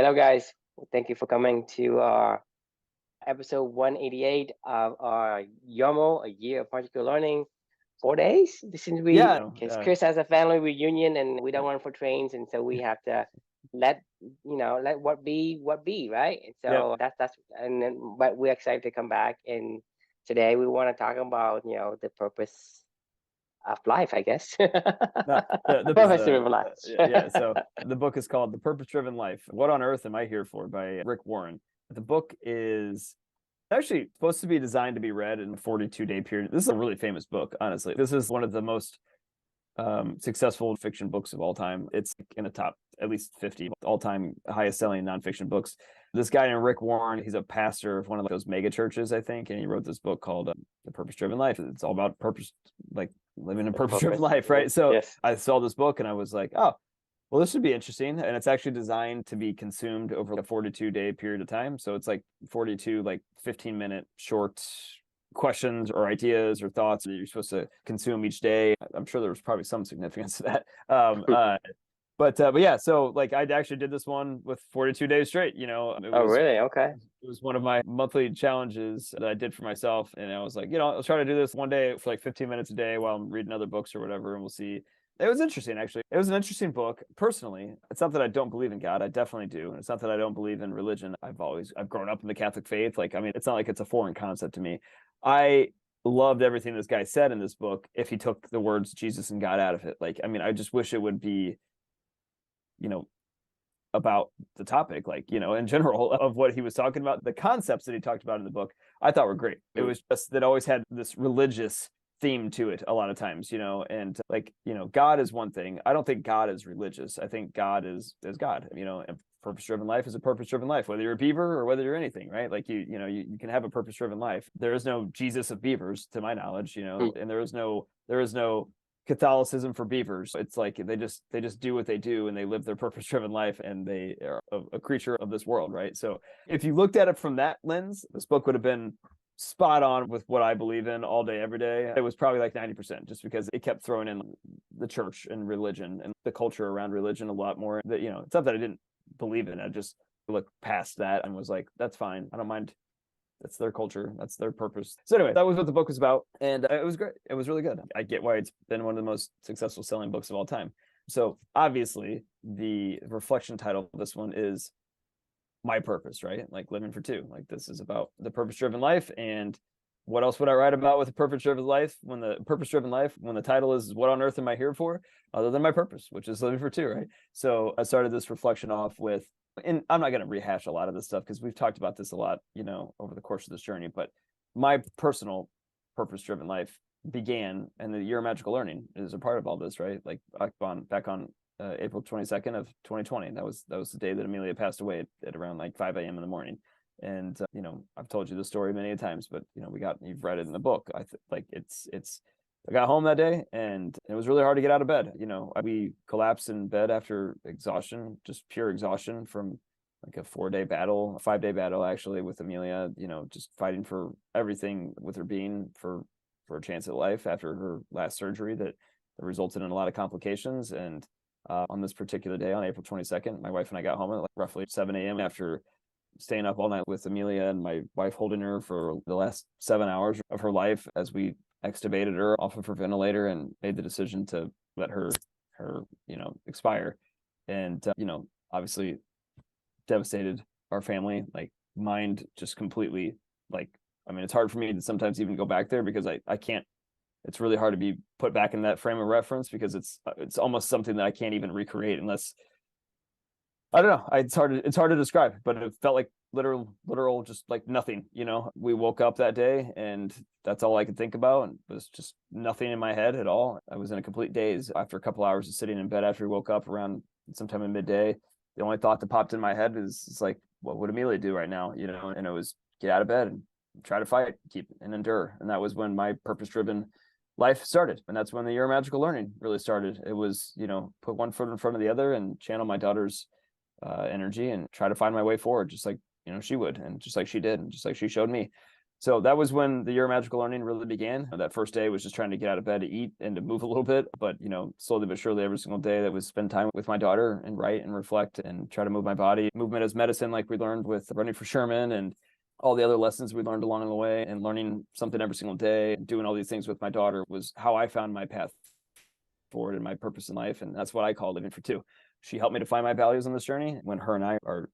Hello, guys. Thank you for coming to our episode 188 of our YOMO, a year of practical learning. 4 days. This is we Yeah, because Chris has a family reunion and we don't run for trains, and so we have to let what be, right? And yeah. so that's and then but we're excited to come back, and today we want to talk about the purpose of life, I guess. No, the Purpose of life. yeah. So the book is called The Purpose Driven Life. What on Earth Am I Here For by Rick Warren. The book is actually supposed to be designed to be read in a 42-day period. This is a really famous book, honestly. This is one of the most successful fiction books of all time. It's in the top at least 50 all-time highest selling nonfiction books. This guy named Rick Warren, he's a pastor of one of those mega churches, I think, and he wrote this book called The Purpose Driven Life. It's all about purpose, like living a purpose driven life, right? So Yes. I saw this book and I was like, oh, well, this would be interesting. And it's actually designed to be consumed over a 42-day period of time. So it's like 42, like 15-minute short questions or ideas or thoughts that you're supposed to consume each day. I'm sure there was probably some significance to that. But yeah, so like I actually did this one with 42 days straight. Oh, really? Okay. It was one of my monthly challenges that I did for myself, and I was like, I'll try to do this one day for like 15 minutes a day while I'm reading other books or whatever, and we'll see. It was interesting, actually. It was an interesting book. Personally, it's not that I don't believe in God. I definitely do. And it's not that I don't believe in religion. I've grown up in the Catholic faith. Like, I mean, it's not like it's a foreign concept to me. I loved everything this guy said in this book if he took the words Jesus and God out of it. Like, I mean, I just wish it would be, about the topic, like, in general of what he was talking about. The concepts that he talked about in the book, I thought were great. It was just that always had this religious theme to it a lot of times, and like, God is one thing. I don't think God is religious. I think God is God, and purpose-driven life is a purpose-driven life, whether you're a beaver or whether you're anything, right? Like you can have a purpose-driven life. There is no Jesus of beavers, to my knowledge, and there is no Catholicism for beavers. It's like they just do what they do and they live their purpose-driven life, and they are a creature of this world, right? So if you looked at it from that lens, this book would have been spot on with what I believe in all day, every day. It was probably like 90%, just because it kept throwing in the church and religion and the culture around religion a lot more. That it's not that I didn't believe in it. I just looked past that and was like, that's fine. I don't mind. That's their culture. That's their purpose. So anyway, that was what the book was about. And it was great. It was really good. I get why it's been one of the most successful selling books of all time. So obviously the reflection title of this one is My Purpose, right? Like living for two. Like this is about the purpose-driven life. And what else would I write about with a purpose-driven life when the title is What on Earth Am I Here For? Other than my purpose, which is living for two, right? So I started this reflection off with, and I'm not going to rehash a lot of this stuff because we've talked about this a lot, over the course of this journey, but my personal purpose-driven life began, and the year of magical learning is a part of all this, right? Like back on April 22nd of 2020. That was the day that Amelia passed away at around like 5 a.m. in the morning. And I've told you the story many times, but you've read it in the book. I got home that day and it was really hard to get out of bed. We collapsed in bed after exhaustion, just pure exhaustion from like a 5-day battle actually with Amelia, just fighting for everything with her being for a chance at life after her last surgery that resulted in a lot of complications. And on this particular day, on April 22nd, my wife and I got home at like roughly 7 a.m. after staying up all night with Amelia and my wife holding her for the last 7 hours of her life as we extubated her off of her ventilator and made the decision to let her expire. And obviously devastated our family, like mind just completely, like, I mean, it's hard for me to sometimes even go back there because I can't. It's really hard to be put back in that frame of reference because it's almost something that I can't even recreate unless, I don't know. It's hard to describe, but it felt like literal, just like nothing. We woke up that day, and that's all I could think about, and it was just nothing in my head at all. I was in a complete daze after a couple hours of sitting in bed after we woke up around sometime in midday. The only thought that popped in my head is like, what would Amelia do right now? And it was get out of bed and try to fight, keep and endure. And that was when my purpose-driven life started, and that's when the year of magical learning really started. It was put one foot in front of the other and channel my daughter's energy and try to find my way forward, just like she would, and just like she did, and just like she showed me. So that was when the year of magical learning really began. That first day was just trying to get out of bed to eat and to move a little bit. But, slowly but surely every single day that was spend time with my daughter and write and reflect and try to move my body. Movement as medicine, like we learned with running for Sherman and all the other lessons we learned along the way, and learning something every single day and doing all these things with my daughter was how I found my path forward and my purpose in life. And that's what I call living for two. She helped me to find my values on this journey. When her and I are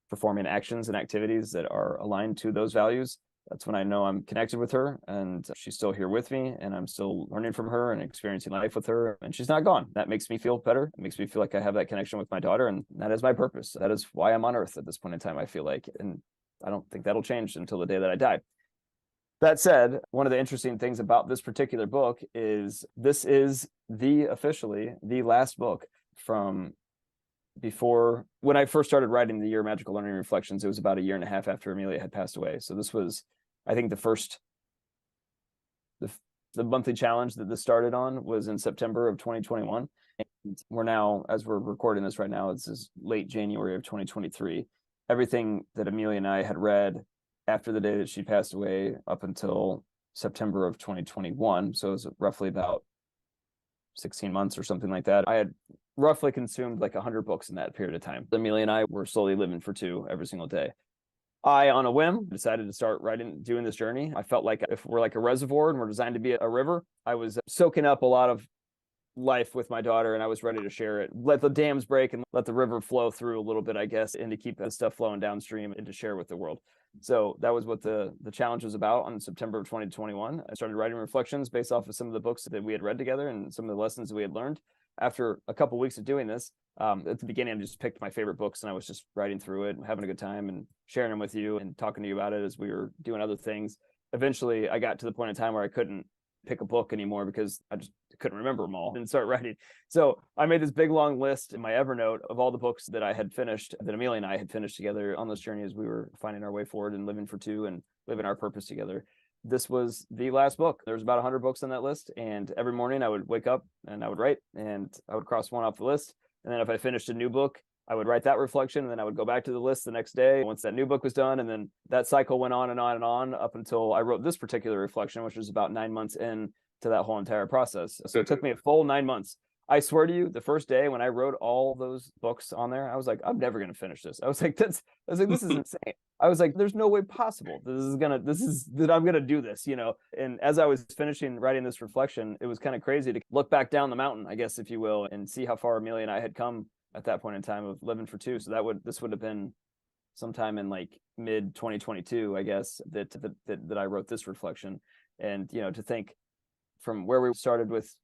performing actions and activities that are aligned to those values, that's when I know I'm connected with her and she's still here with me, and I'm still learning from her and experiencing life with her, and she's not gone. That makes me feel better. It makes me feel like I have that connection with my daughter, and that is my purpose. That is why I'm on earth at this point in time, I feel like, and I don't think that'll change until the day that I die. That said, one of the interesting things about this particular book is this is officially the last book from before. When I first started writing the Year of Magical Learning Reflections, it was about a year and a half after Amelia had passed away. So this was, I think, the monthly challenge that this started on was in September of 2021. And we're now, as we're recording this right now, it's late January of 2023. Everything that Amelia and I had read after the day that she passed away up until September of 2021, so it was roughly about 16 months or something like that, I had roughly consumed like 100 books in that period of time. Amelia and I were slowly living for two every single day. I, on a whim, decided to start doing this journey. I felt like if we're like a reservoir and we're designed to be a river, I was soaking up a lot of life with my daughter, and I was ready to share it, let the dams break and let the river flow through a little bit, I guess, and to keep that stuff flowing downstream and to share with the world. So that was what the challenge was about. On September of 2021, I started writing reflections based off of some of the books that we had read together and some of the lessons that we had learned. After a couple of weeks of doing this, at the beginning, I just picked my favorite books and I was just writing through it and having a good time and sharing them with you and talking to you about it as we were doing other things. Eventually, I got to the point in time where I couldn't pick a book anymore because I just couldn't remember them all and start writing. So I made this big long list in my Evernote of all the books that I had finished, that Amelia and I had finished together on this journey as we were finding our way forward and living for two and living our purpose together. This was the last book. There was about 100 books on that list, and every morning I would wake up and I would write, and I would cross one off the list. And then if I finished a new book, I would write that reflection, and then I would go back to the list the next day once that new book was done. And then that cycle went on and on and on up until I wrote this particular reflection, which was about 9 months in to that whole entire process. So it took me a full 9 months. I swear to you, the first day when I wrote all those books on there, I was like, I'm never going to finish this. I was like, this is insane. I was like, there's no way possible that I'm going to do this, And as I was finishing writing this reflection, it was kind of crazy to look back down the mountain, I guess, if you will, and see how far Amelia and I had come at that point in time of living for two. So this would have been sometime in like mid 2022, I guess, that I wrote this reflection. And, to think from where we started with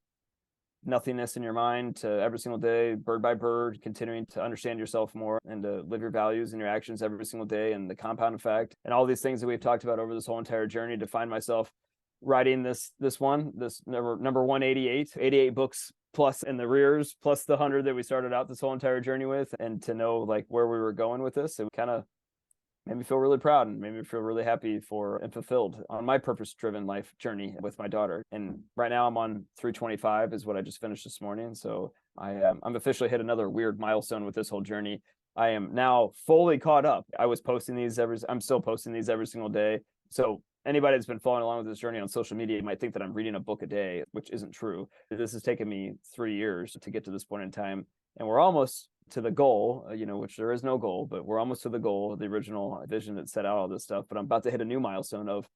nothingness in your mind to every single day, bird by bird, continuing to understand yourself more and to live your values and your actions every single day, and the compound effect and all these things that we've talked about over this whole entire journey, to find myself writing this number 188, 88 books plus in the rears, plus the 100 that we started out this whole entire journey with, and to know like where we were going with this, it kind of made me feel really proud and made me feel really happy for and fulfilled on my purpose-driven life journey with my daughter. And right now I'm on 325 is what I just finished this morning. So I'm officially hit another weird milestone with this whole journey. I am now fully caught up. I'm still posting these every single day. So anybody that's been following along with this journey on social media might think that I'm reading a book a day, which isn't true. This has taken me 3 years to get to this point in time. And we're almost to the goal, which there is no goal, but we're almost to the goal, the original vision that set out all this stuff. But I'm about to hit a new milestone of,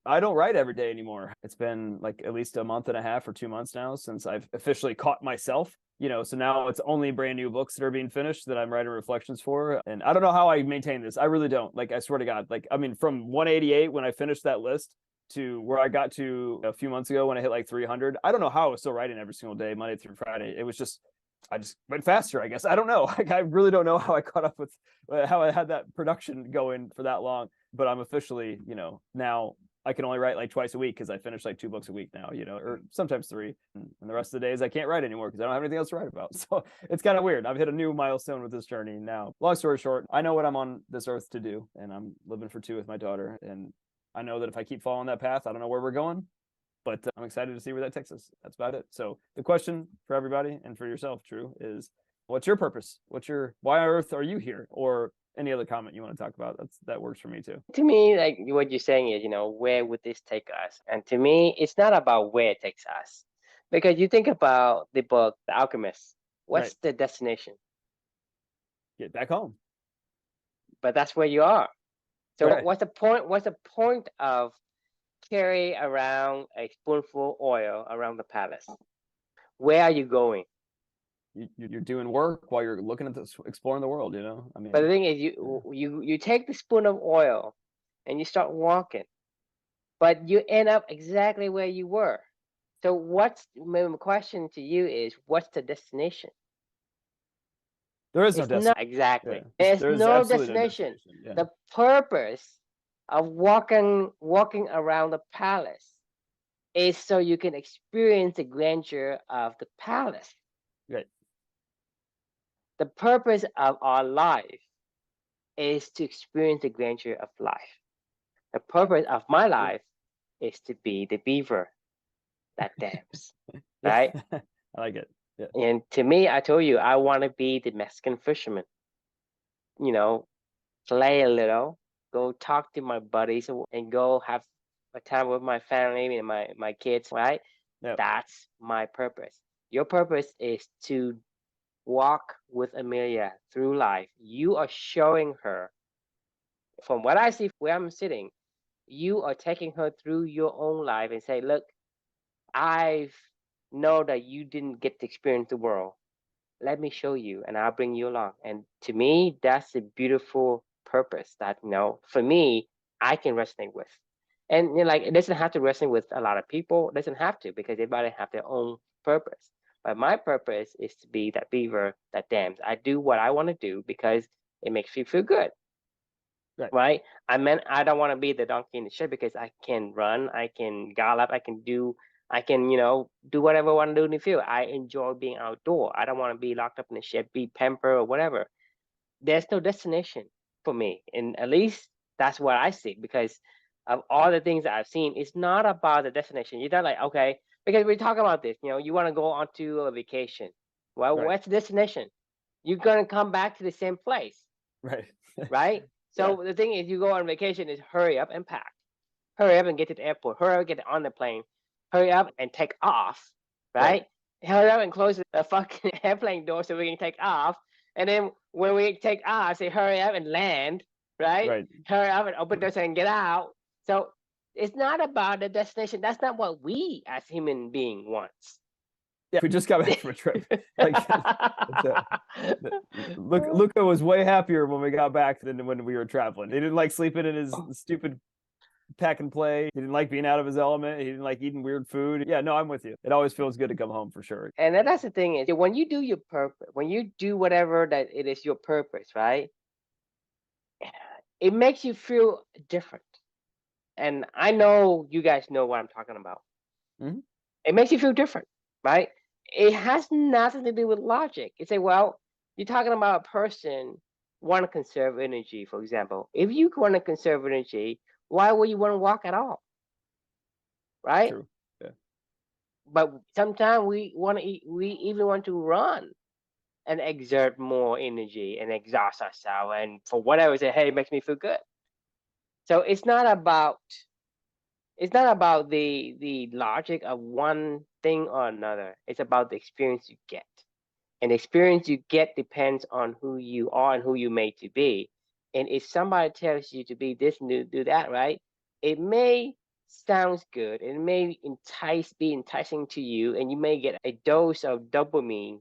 I don't write every day anymore. It's been like at least a month and a half or 2 months now since I've officially caught myself, so now it's only brand new books that are being finished that I'm writing reflections for. And I don't know how I maintain this. I really don't. Like, I swear to God, from 188, when I finished that list, to where I got to a few months ago when I hit like 300, I don't know how I was still writing every single day, Monday through Friday. It was just, I just went faster, I guess. I don't know. Like, I really don't know how I caught up with how I had that production going for that long. But I'm officially, now I can only write like twice a week because I finish like 2 books a week now, or sometimes 3. And the rest of the days I can't write anymore because I don't have anything else to write about. So it's kind of weird. I've hit a new milestone with this journey now. Long story short, I know what I'm on this earth to do, and I'm living for two with my daughter. And I know that if I keep following that path, I don't know where we're going, but I'm excited to see where that takes us. That's about it. So the question for everybody and for yourself, Drew, is what's your purpose? Why on earth are you here? Or any other comment you want to talk about, that works for me too. To me, like what you're saying is, where would this take us? And to me, it's not about where it takes us. Because you think about the book, The Alchemist, what's Right. the destination? Get back home. But that's where you are. So Right. what's the point? What's the point of carry around a spoonful oil around the palace? Where are you going? You're doing work while you're looking at this, exploring the world. I But the mean, thing is, yeah. you take the spoon of oil and you start walking, but you end up exactly where you were. So my question to you is, what's the destination? There is no It's not destination. exactly. Yeah, There's there is no absolutely no destination. destination. Yeah. The purpose of walking around the palace is so you can experience the grandeur of the palace. Right. The purpose of our life is to experience the grandeur of life. The purpose of my life is to be the beaver that dams, Yeah. right? I like it. Yeah. And to me, I told you, I want to be the Mexican fisherman. You know, play a little, go talk to my buddies, and go have a time with my family and my kids, right? Yeah. That's my purpose. Your purpose is to walk with Amelia through life. You are showing her, from what I see where I'm sitting, you are taking her through your own life and say, look, I know that you didn't get to experience the world. Let me show you and I'll bring you along. And to me, that's a beautiful purpose that, for me, I can resonate with. And like, it doesn't have to resonate with a lot of people. It doesn't have to, because everybody have their own purpose. But my purpose is to be that beaver that dams. I do what I want to do because it makes me feel good. Right. Right? I don't want to be the donkey in the shed, because I can run, I can gallop, I can, do whatever I want to do in the field. I enjoy being outdoor. I don't want to be locked up in the shed, be pampered or whatever. There's no destination for me. And at least that's what I see, because of all the things that I've seen. It's not about the destination. You're not like, okay, because we're talking about this, you want to go onto a vacation. Well, Right. what's the destination? You're going to come back to the same place, Right. right? Yeah. So the thing is, you go on vacation is hurry up and pack, hurry up and get to the airport, hurry up, get on the plane, hurry up and take off, Right. right? Hurry up and close the fucking airplane door so we can take off. And then when we take off, say hurry up and land, right? Right. Hurry up and open doors and get out. So it's not about the destination. That's not what we as human being wants. Yeah. We just got back from a trip. Like, Luca was way happier when we got back than when we were traveling. He didn't like sleeping in his stupid pack and play. He didn't like being out of his element. He didn't like eating weird food. Yeah, no, I'm with you. It always feels good to come home for sure. And that's the thing is, when you do your purpose, when you do whatever that it is your purpose, right? It makes you feel different. And I know you guys know what I'm talking about. Mm-hmm. It makes you feel different, right? It has nothing to do with logic. You say, well, you're talking about a person want to conserve energy, for example. If you want to conserve energy, why would you want to walk at all, right? True. Yeah. But sometimes we even want to run and exert more energy and exhaust ourselves, and for whatever, say, hey, it makes me feel good. So it's not about the logic of one thing or another. It's about the experience you get. And the experience you get depends on who you are and who you made to be. And if somebody tells you to be this and do that, right? It may sounds good. It may be enticing to you, and you may get a dose of dopamine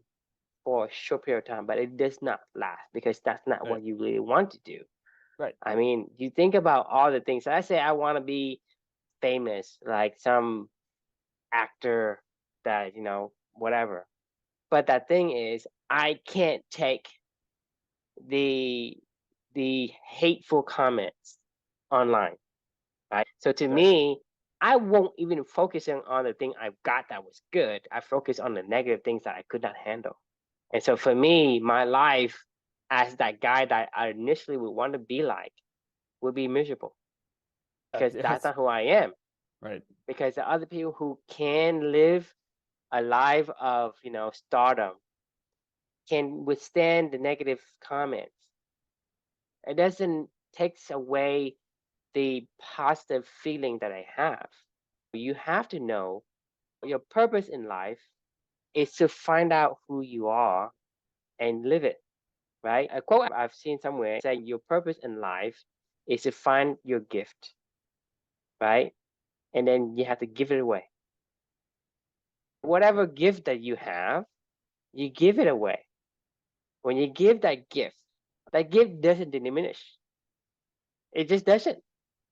for a short period of time, but it does not last, because that's not Right. what you really want to do. Right. I mean, you think about all the things. I say I want to be famous, like some actor that, whatever. But that thing is, I can't take the hateful comments online, right? So to Right. me, I won't even focus on the thing I've got that was good. I focus on the negative things that I could not handle. And so for me, my life as that guy that I initially would want to be like would be miserable, because that's Yes. not who I am. Right. Because the other people who can live a life of, stardom, can withstand the negative comments It doesn't takes away the positive feeling that I have. You have to know your purpose in life is to find out who you are and live it, right? A quote I've seen somewhere saying your purpose in life is to find your gift, right? And then you have to give it away. Whatever gift that you have, you give it away. When you give that gift doesn't diminish. It just doesn't.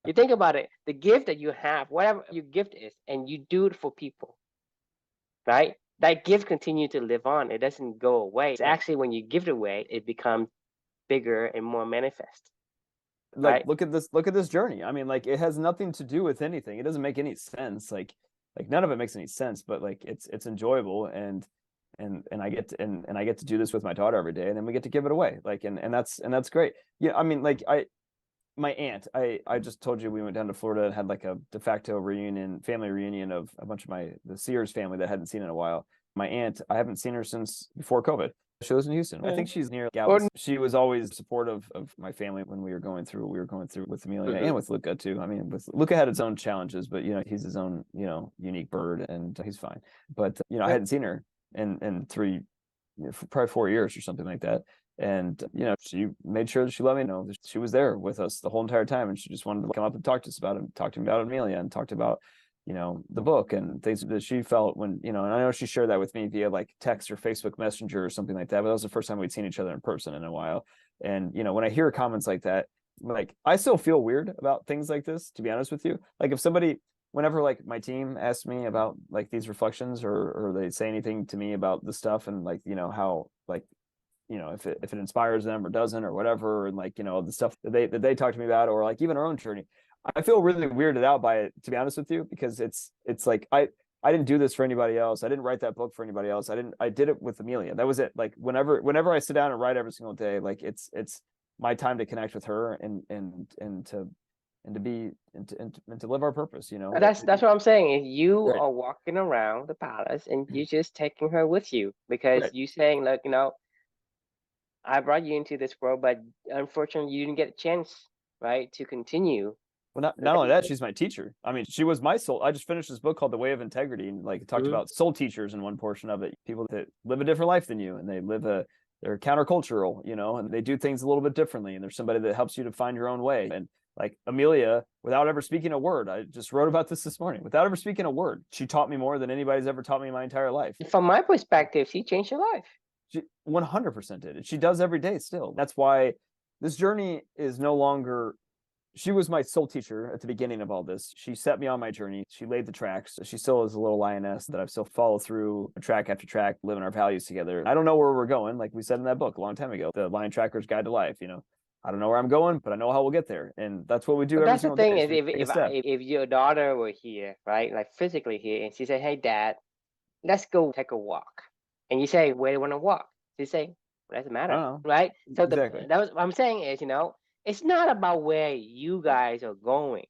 You think about it, the gift that you have, whatever your gift is, and you do it for people, right? That gift continue to live on. It doesn't go away. It's actually when you give it away, it becomes bigger and more manifest. Like, Right? look at this journey. I mean, like, it has nothing to do with anything. It doesn't make any sense. Like none of it makes any sense, but like it's enjoyable, and I get to, and I get to do this with my daughter every day, and then we get to give it away. Like, and that's great. Yeah, I mean, like, my aunt, I just told you we went down to Florida and had like a de facto family reunion of a bunch of the Sears family that I hadn't seen in a while. My aunt, I haven't seen her since before COVID. She lives in Houston. I think she's near Galveston. She was always supportive of my family when we were going through with Amelia and with Luca too. I mean, with Luca had his own challenges, but he's his own, unique bird, and he's fine. But I hadn't seen her in probably 4 years or something like that. And she made sure that she let me know that she was there with us the whole entire time, and she just wanted to come up and talk to us about it, talk to me about Amelia, and talked about the book and things that she felt when and I know she shared that with me via like text or Facebook Messenger or something like that, but that was the first time we'd seen each other in person in a while. And when I hear comments like that, like, I still feel weird about things like this, to be honest with you. Like, if somebody, whenever like my team asks me about like these reflections, or they say anything to me about the stuff, and like how, like, if it inspires them or doesn't or whatever, and like the stuff that they talk to me about, or like even our own journey, I feel really weirded out by it, to be honest with you, because it's like I didn't do this for anybody else. I didn't write that book for anybody else. I did it with Amelia. That was it. Like, whenever I sit down and write every single day, like it's my time to connect with her, and to live our purpose. That's what I'm saying. Is you Right. are walking around the palace and you're just taking her with you because Right. you saying, look, I brought you into this world, but unfortunately you didn't get a chance, right, to continue. Well, not only that, she's my teacher. I mean, she was my soul. I just finished this book called The Way of Integrity, and like it talked about soul teachers in one portion of it. People that live a different life than you, and they're countercultural, and they do things a little bit differently. And there's somebody that helps you to find your own way. And like Amelia, without ever speaking a word, I just wrote about this morning. Without ever speaking a word, she taught me more than anybody's ever taught me in my entire life. From my perspective, she changed your life. She 100% did it. She does every day still. That's why this journey is no longer. She was my soul teacher at the beginning of all this. She set me on my journey. She laid the tracks. She still is a little lioness that I've still followed through track after track, living our values together. I don't know where we're going, like we said in that book a long time ago, The Lion Tracker's Guide to Life. I don't know where I'm going, but I know how we'll get there. And that's what we do But every that's the single thing day. is if your daughter were here, right, like physically here, and she said, "Hey, Dad, let's go take a walk," and you say, "Where do you want to walk?" She say, "Well, doesn't matter," right? So Exactly. that was what I'm saying is, it's not about where you guys are going.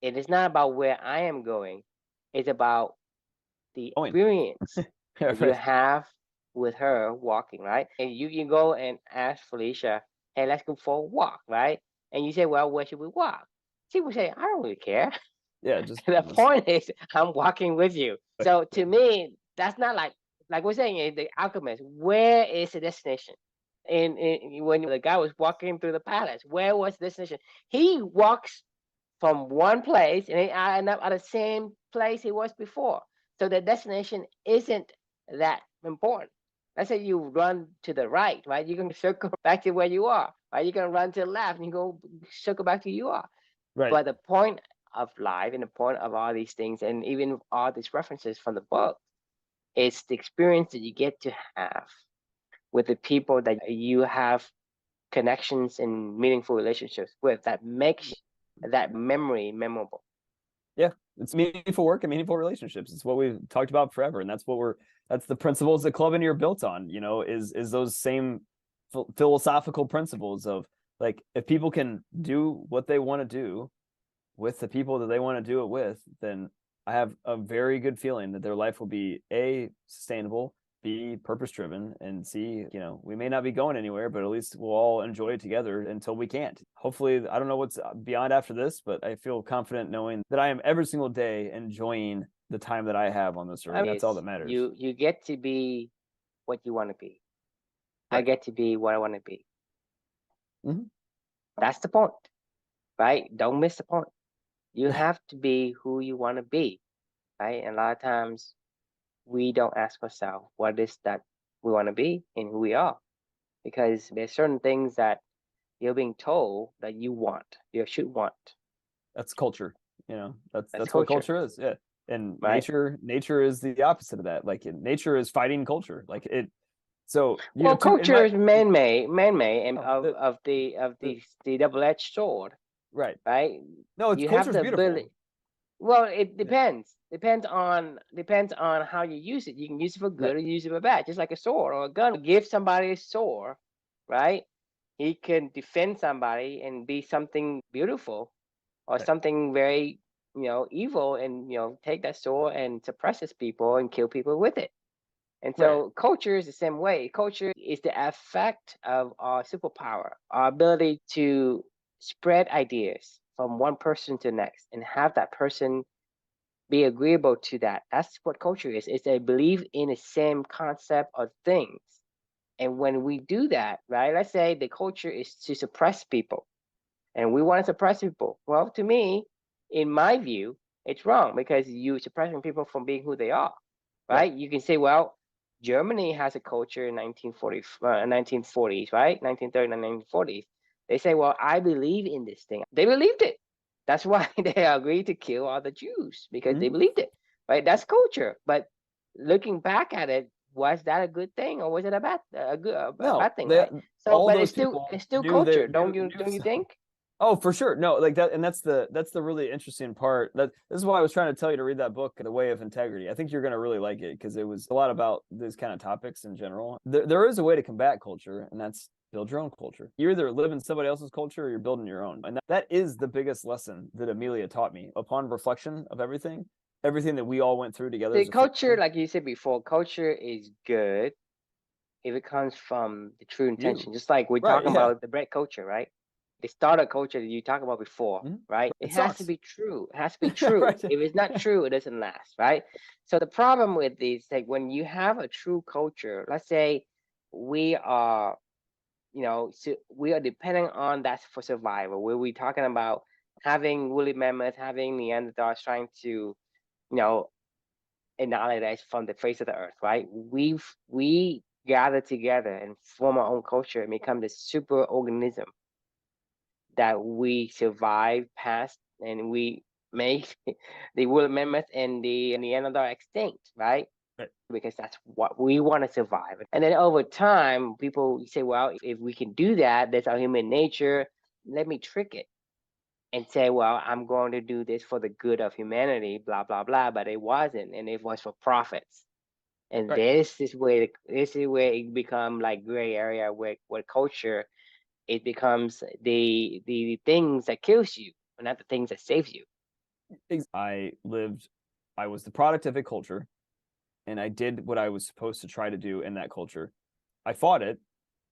It is not about where I am going. It's about the experience that you Right. have with her walking, right? And you can go and ask Felicia, "Hey, let's go for a walk," right? And you say, "Well, where should we walk?" She would say, "I don't really care." Yeah, just The point is, I'm walking with you. So to me, that's not like we're saying in The Alchemist. Where is the destination? And when the guy was walking through the palace, where was the destination? He walks from one place and he end up at the same place he was before. So the destination isn't that important. Let's say you run to the right, right? You can circle back to where you are, right? You can run to the left and you go circle back to where you are. right. But the point of life and the point of all these things, and even all these references from the book, is the experience that you get to have with the people that you have connections and meaningful relationships with that makes that memory memorable. Yeah, it's meaningful work and meaningful relationships. It's what we've talked about forever, and that's the principles that Club and You're built on. Is those same philosophical principles of, like, if people can do what they want to do with the people that they want to do it with, then I have a very good feeling that their life will be sustainable, be purpose driven and see, we may not be going anywhere, but at least we'll all enjoy it together until we can't. Hopefully, I don't know what's beyond after this, but I feel confident knowing that I am every single day enjoying the time that I have on this earth. That's all that matters. You get to be what you want to be. Right. I get to be what I want to be. Mm-hmm. That's the point, right? Don't miss the point. You have to be who you want to be, right? And a lot of times we don't ask ourselves what is that we want to be and who we are, because there's certain things that you're being told that you should want. That's culture. That's what culture is. Yeah. And right. nature is the opposite of that. Like nature is fighting culture. Like it. So culture is man-made, and of the double-edged sword. Right. Right. No, culture's beautiful. Well, it depends. Depends on how you use it. You can use it for good or use it for bad, just like a sword or a gun. Give somebody a sword, right? He can defend somebody and be something beautiful, or something very, evil, and take that sword and suppresses people and kill people with it. And so culture is the same way. Culture is the effect of our superpower, our ability to spread ideas from one person to the next and have that person be agreeable to that. That's what culture is. It's a belief in the same concept of things. And when we do that, right, let's say the culture is to suppress people and we want to suppress people. Well, to me, in my view, it's wrong, because you're suppressing people from being who they are, right? You can say, well, Germany has a culture in 1940s, right? 1930s and 1940s. They say, well, I believe in this thing. They believed it. That's why they agreed to kill all the Jews, because they believed it, right? That's culture. But looking back at it, was that a good thing, or was it a bad thing? Right? So, but it's still culture. Don't you think? Oh, for sure. No, like that, and that's the really interesting part. This is why I was trying to tell you to read that book, The Way of Integrity. I think you're going to really like it, because it was a lot about these kind of topics in general. There is a way to combat culture, and that's build your own culture. You're either living somebody else's culture or you're building your own. And that is the biggest lesson that Amelia taught me upon reflection of everything that we all went through together. The culture, like you said before, culture is good if it comes from the true intention. Just like we're talking about the bread culture, right? The startup culture that you talked about before, right? It has to be true. It has to be true. If it's not true, it doesn't last, right? So the problem with these, like when you have a true culture, let's say we are, we are depending on that for survival. Where we're talking about having woolly mammoths, having Neanderthals trying to, annihilate us from the face of the earth, right? We gather together and form our own culture and become this super organism that we survive past, and we make the woolly mammoth and the Neanderthal extinct, right? Because that's what we want to survive. And then over time, people say, well, if we can do that, that's our human nature. Let me trick it and say, well, I'm going to do this for the good of humanity, blah, blah, blah. But it wasn't, and it was for profits. And this is where it becomes like gray area, where culture, it becomes the things that kills you, not the things that saves you. I was the product of a culture, and I did what I was supposed to try to do in that culture. I fought it,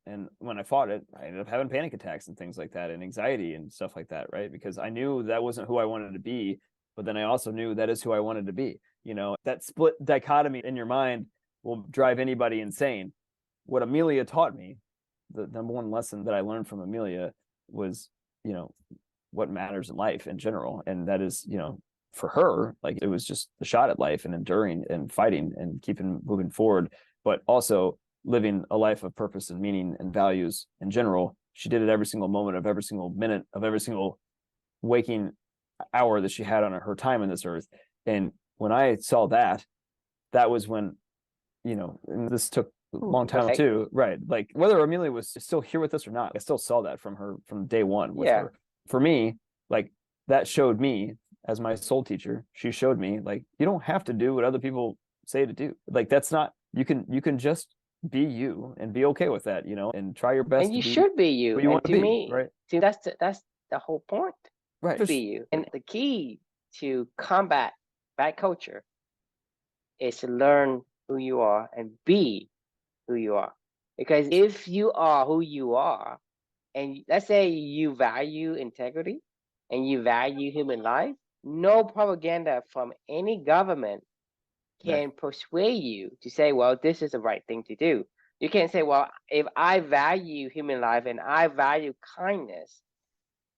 and when I fought it, I ended up having panic attacks and things like that, and anxiety and stuff like that, right? Because I knew that wasn't who I wanted to be, but then I also knew that is who I wanted to be. That split dichotomy in your mind will drive anybody insane. What Amelia taught me, the number one lesson that I learned from Amelia was, what matters in life in general. And that is, for her, like it was just the shot at life and enduring and fighting and keeping moving forward, but also living a life of purpose and meaning and values in general. She did it every single moment of every single minute of every single waking hour that she had on her time on this earth. And when I saw that was when, and this took a long time too, right? Like whether Amelia was still here with us or not, I still saw that from her from day one with her. For me, like that showed me as my soul teacher, she showed me like, you don't have to do what other people say to do. Like that's not, you can just be you and be okay with that, and try your best. And you should be you. You want to me, right? See, that's the whole point. Right. To be you. And the key to combat bad culture is to learn who you are and be who you are. Because if you are who you are, and let's say you value integrity and you value human life, no propaganda from any government Right. can persuade you to say, well, this is the right thing to do. You can't say, well, if I value human life and I value kindness,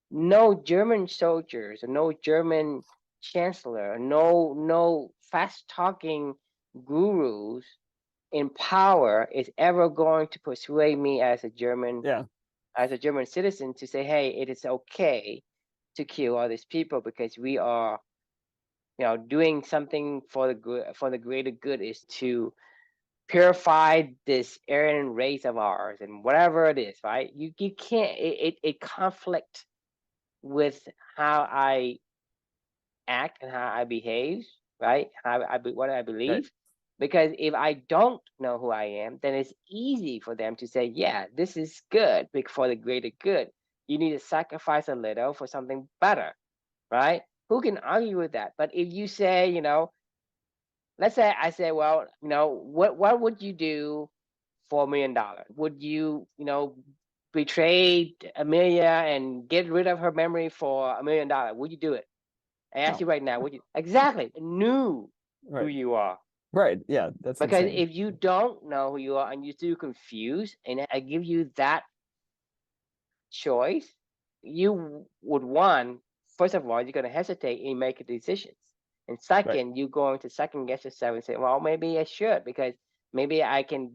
no German soldiers, no German chancellor, no fast talking gurus in power is ever going to persuade me as a German citizen to say, hey, it is okay to kill all these people because we are, doing something for the good, for the greater good, is to purify this Aryan race of ours and whatever it is, right? You can't, it conflict with how I act and how I behave, right? What I Right. believe. Because if I don't know who I am, then it's easy for them to say, yeah, this is good for the greater good. You need to sacrifice a little for something better, right? Who can argue with that? But if you say, let's say I say, well, what would you do for $1 million? Would you, betray Amelia and get rid of her memory for $1 million? Would you do it? I ask No. you right now, would you? Exactly. Knew who Right. you are. Right. Yeah, that's Because insane. if you don't know who you are and you're still confused, and I give you that choice, you would, one, first of all, you're going to hesitate in making decisions. And Right. second, you're going to second guess yourself and say, well, maybe I should, because maybe I can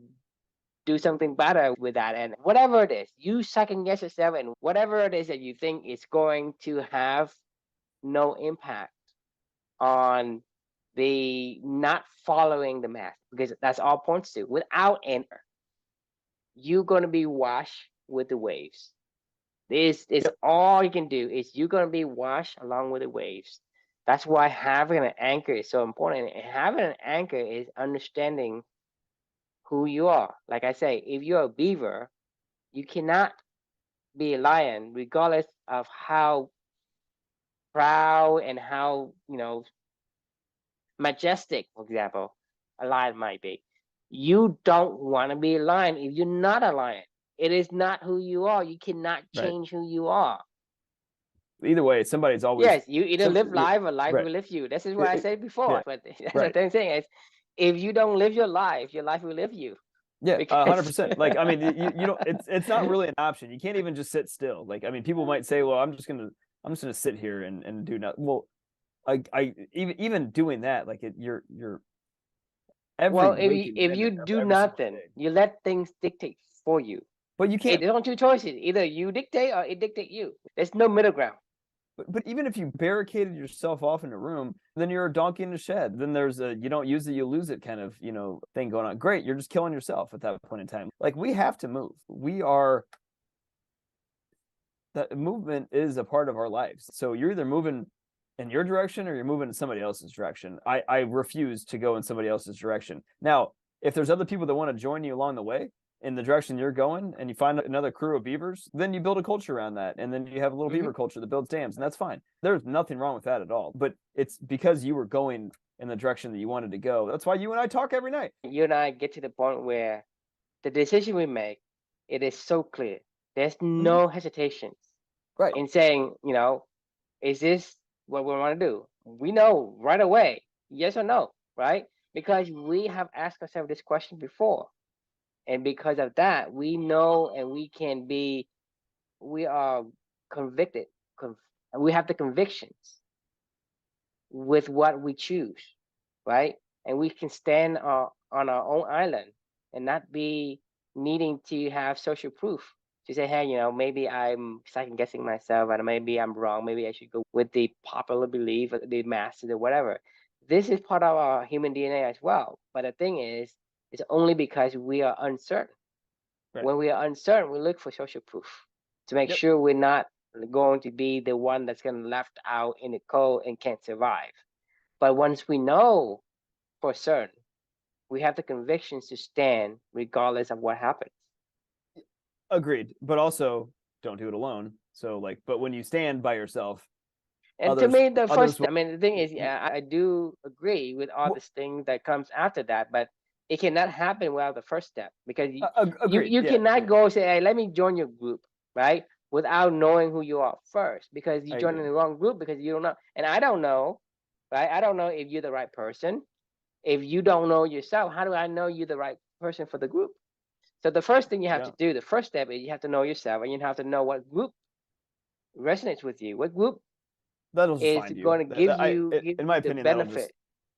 do something better with that. And whatever it is, you second guess yourself, and whatever it is that you think is going to have no impact on the not following the math, because that's all points to. Without enter, you're going to be washed with the waves. This is Yep. all you can do, is you're going to be washed along with the waves. That's why having an anchor is so important. And having an anchor is understanding who you are. Like I say, if you're a beaver, you cannot be a lion, regardless of how proud and how, majestic, for example, a lion might be. You don't want to be a lion if you're not a lion. It is not who you are. You cannot Right. change who you are. Either way, somebody's always Yes, you either live life or life right. will live you. This is what I said before. Yeah. But that's Right. the thing is, if you don't live your life will live you. Yeah, Because 100%. Like, I mean, you don't. It's not really an option. You can't even just sit still. Like, I mean, people might say, "Well, I'm just gonna sit here and do nothing." Well, I even doing that, like, you're every well, waking if you minute of do every single nothing, day. you let things dictate for you. But you can't. There's only two choices: either you dictate or it dictate you. There's no middle ground. But even if you barricaded yourself off in a room, then you're a donkey in a shed. Then there's a you don't use it, you lose it kind of thing going on. Great, you're just killing yourself at that point in time. Like, we have to move. That movement is a part of our lives. So you're either moving in your direction or you're moving in somebody else's direction. I refuse to go in somebody else's direction. Now, if there's other people that want to join you along the way in the direction you're going, and you find another crew of beavers, then you build a culture around that, and then you have a little beaver culture that builds dams, and that's fine. There's nothing wrong with that at all. But it's because you were going in the direction that you wanted to go. That's why you and I talk every night. You and I get to the point where the decision we make, it is so clear. There's no hesitations Right. in saying, is this what we want to do? We know right away, yes or no, right? Because we have asked ourselves this question before. And because of that, we know, and we are convicted. We have the convictions with what we choose, right? And we can stand on our own island and not be needing to have social proof to say, hey, maybe I'm second guessing myself, and maybe I'm wrong. Maybe I should go with the popular belief, or the masses, or whatever. This is part of our human DNA as well. But the thing is, it's only because we are uncertain. Right. When we are uncertain, we look for social proof to make Yep. sure we're not going to be the one that's going to left out in the cold and can't survive. But once we know for certain, we have the convictions to stand regardless of what happens. Agreed. But also, don't do it alone. So, like, but when you stand by yourself, And to me, the others first, I mean, the thing is, I do agree with all will, this thing that comes after that. But it cannot happen without the first step, because Agreed. you Yeah. cannot go say, hey, let me join your group, right? Without knowing who you are first, because you I join in agree. the wrong group because you don't know. And I don't know, right? I don't know if you're the right person. If you don't know yourself, how do I know you're the right person for the group? So the first thing you have Yeah. to do, the first step is you have to know yourself, and you have to know what group resonates with you. What group That'll just is find you. going to give In my you the opinion, benefit.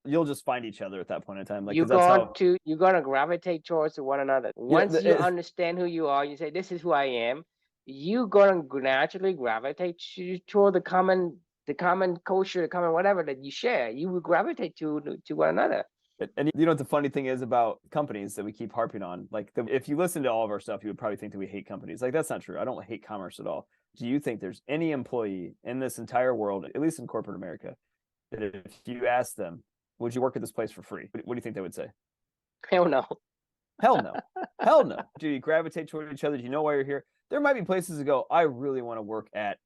you'll just find each other at that point in time. Like, You're because that's going how, to you're going to gravitate towards one another. yeah, Once you understand who you are, you say, "This is who I am." You're going to naturally gravitate toward the common culture, the common whatever that you share. You will gravitate to one another. and you know what the funny thing is about companies that we keep harping on? Like, if you listen to all of our stuff, you would probably think that we hate companies. Like, that's not true. I don't hate commerce at all. Do you think there's any employee in this entire world, at least in corporate America, that if you ask them, would you work at this place for free? What do you think they would say? Hell no. Hell no. Hell no. Do you gravitate toward each other? Do you know why you're here? There might be places to go, I really want to work at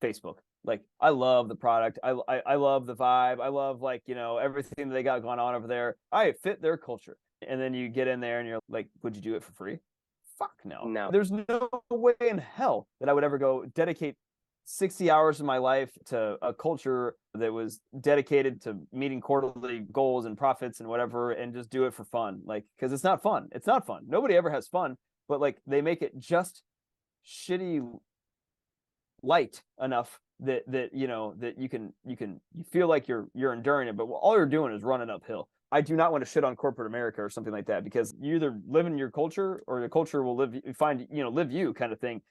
Facebook. Like, I love the product. I love the vibe. I love, like, you know, everything that they got going on over there. I fit their culture. And then you get in there and you're like, would you do it for free? Fuck no. No. There's no way in hell that I would ever go dedicate 60 hours of my life to a culture that was dedicated to meeting quarterly goals and profits and whatever, and just do it for fun. Like, because it's not fun. It's not fun. Nobody ever has fun, but like, they make it just shitty light enough that you know that you feel like you're enduring it, but all you're doing is running uphill. I do not want to shit on corporate America or something like that, because you either live in your culture or your culture will live you kind of thing.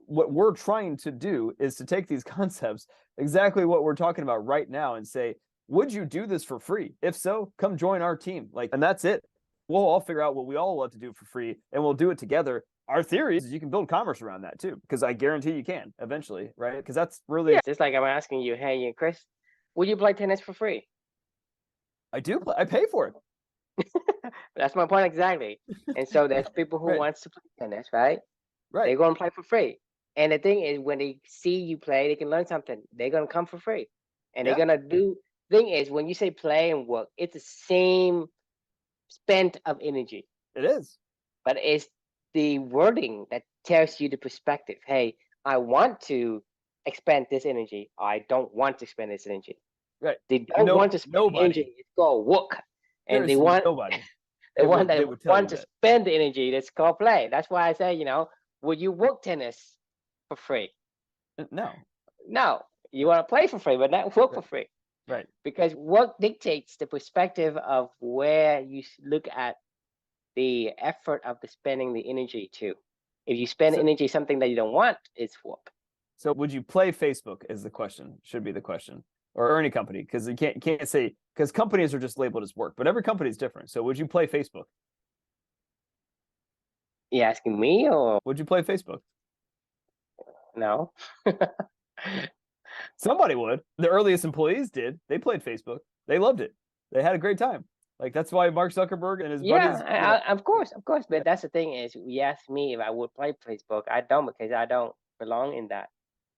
What we're trying to do is to take these concepts, exactly what we're talking about right now, and say, would you do this for free? If so, come join our team. Like, and that's it. We'll all figure out what we all love to do for free, and we'll do it together. Our theory is you can build commerce around that too, because I guarantee you can eventually, right? Because that's really, Yeah, just like I'm asking you, hey, Chris, would you play tennis for free? I pay for it. That's my point exactly. And so there's people who Right. wants to play tennis, right? Right. They're going to play for free. And the thing is, when they see you play, they can learn something. They're going to come for free. And they're Yeah, going to do. Thing is, when you say play and work, it's the same spent of energy, it is. but it's the wording that tells you the perspective. Hey, I want to expend this energy. I don't want to spend this energy. Right. They don't want to spend the Nobody. energy. It's called work. And There's they want nobody the one that that would tell want you to that. spend the energy. That's called play. That's why I say, would you work tennis for free? No. No, you want to play for free, but not work for Right. free. Right. Because work dictates the perspective of where you look at the effort of the spending the energy to. If you spend So, energy something that you don't want, it's work. so would you play Facebook is the question, should be the question, or any company, because you can't say, because companies are just labeled as work, but every company is different. So would you play Facebook? You asking me or Would you play Facebook? no? Somebody would. The earliest employees did. They played Facebook. They loved it. They had a great time. Like, that's why Mark Zuckerberg and his buddies, Yeah, of course. yeah. But that's the thing is, you asked me if I would play Facebook. I don't, because I don't belong in that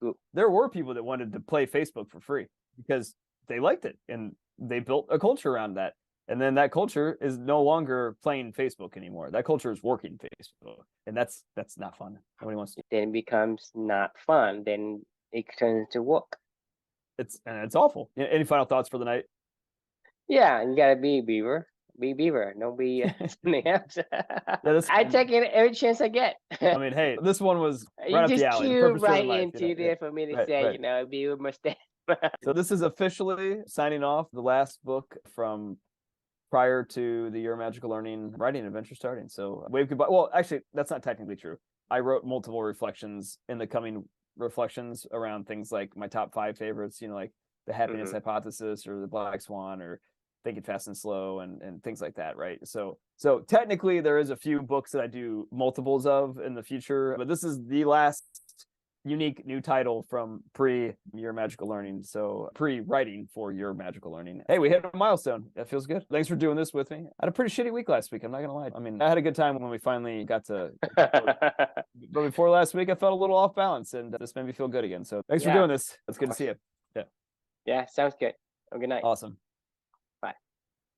group. There were people that wanted to play Facebook for free because they liked it and they built a culture around that. And then that culture is no longer playing Facebook anymore. That culture is working Facebook, and that's not fun. Nobody wants to. Then it becomes not fun. Then it turns to work. It's awful. Any final thoughts for the night? Yeah, you gotta be beaver. Be beaver. Don't be something else. Yeah, I take it every chance I get. I mean, hey, this one was You right up the just alley. The cue purpose right driven life. into there for me to Right, say, right. beaver mustache. So this is officially signing off the last book from prior to the Your Magical Learning writing adventure starting. So wave goodbye. Well, actually, that's not technically true. I wrote multiple reflections in the coming reflections around things like my top 5 favorites, like the happiness hypothesis or the black swan or thinking fast and slow and things like that, right? So technically there is a few books that I do multiples of in the future, but this is the last unique new title from pre Your Magical Learning. So pre-writing for Your Magical Learning. Hey, we hit a milestone. That feels good. Thanks for doing this with me. I had a pretty shitty week last week. I'm not gonna lie. I mean, I had a good time when we finally got to but before last week I felt a little off balance, and this made me feel good again. So thanks for doing this. It's good to see you. Yeah. Yeah, sounds good. Good night. Awesome.